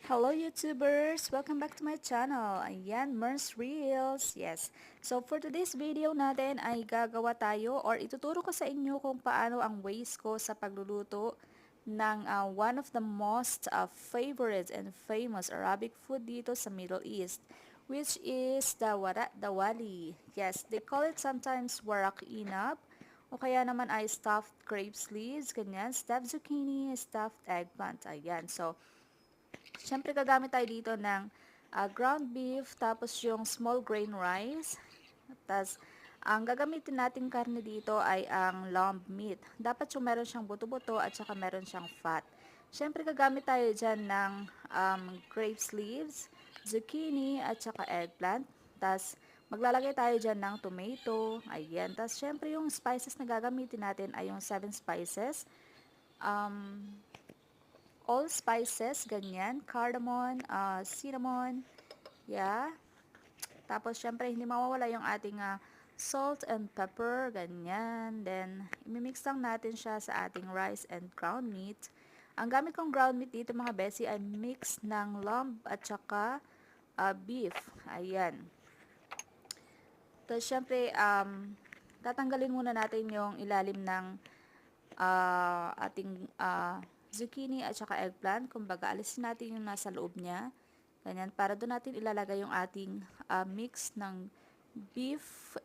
Hello YouTubers! Welcome back to my channel. Ayan, Mers Reels. Yes. So for today's video natin ay gagawa tayo or ituturo ko sa inyo kung paano ang ways ko sa pagluluto ng one of the most favorite and famous Arabic food dito sa Middle East, which is the warak dawali. Yes, they call it sometimes warak inab o kaya naman ay stuffed grape leaves, ganyan, stuffed zucchini, stuffed eggplant. Ayan. So siyempre gagamit tayo dito ng ground beef, tapos yung small grain rice. Tapos ang gagamitin nating karne dito ay ang lamb meat. Dapat yung meron siyang buto-buto at saka meron siyang fat. Siyempre gagamit tayo dyan ng grape leaves, zucchini at saka eggplant. Tapos maglalagay tayo dyan ng tomato. Ayan. Tapos siyempre yung spices na gagamitin natin ay yung 7 spices. All spices, ganyan, cardamom, cinnamon, yeah. Tapos, syempre, hindi mawawala yung ating salt and pepper, ganyan. Then, imimix lang natin siya sa ating rice and ground meat. Ang gamit kong ground meat dito, mga besi, ay mix ng lamb at saka beef. Ayan. Tapos, syempre, tatanggalin muna natin yung ilalim ng ating zucchini at saka eggplant. Kumbaga, alisin natin yung nasa loob niya. Ganyan, para doon natin ilalagay yung ating mix ng beef,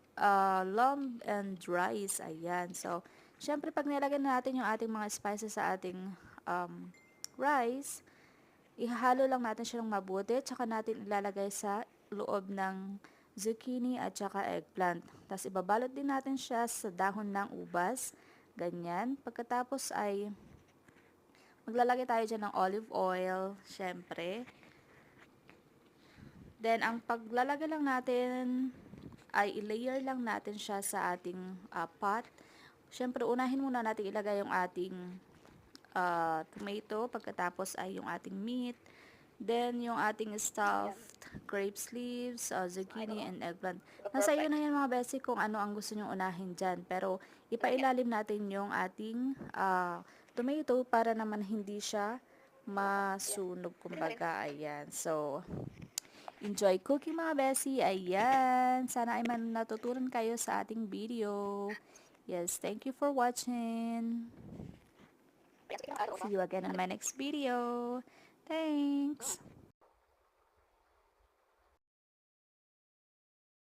lamb, and rice. Ayan. So, syempre, pag nilagay na natin yung ating mga spices sa ating rice, ihalo lang natin siya ng mabuti. Tsaka natin ilalagay sa loob ng zucchini at saka eggplant. Tapos, ibabalot din natin siya sa dahon ng ubas. Ganyan. Pagkatapos ay maglalagay tayo dyan ng olive oil, syempre. Then, ang paglalagay lang natin ay i-layer lang natin siya sa ating pot. Syempre, unahin muna natin ilagay yung ating tomato, pagkatapos ay yung ating meat, then yung ating stuffed grape leaves, zucchini, and eggplant. Nasa iyo na yan mga besi kung ano ang gusto nyong unahin dyan. Pero ipailalim natin yung ating tomato para naman hindi siya masunog, kumbaga. Ayan. So, enjoy cooking mga besi. Ayan. Sana ay natutunan kayo sa ating video. Yes, thank you for watching. See you again in my next video. Thanks.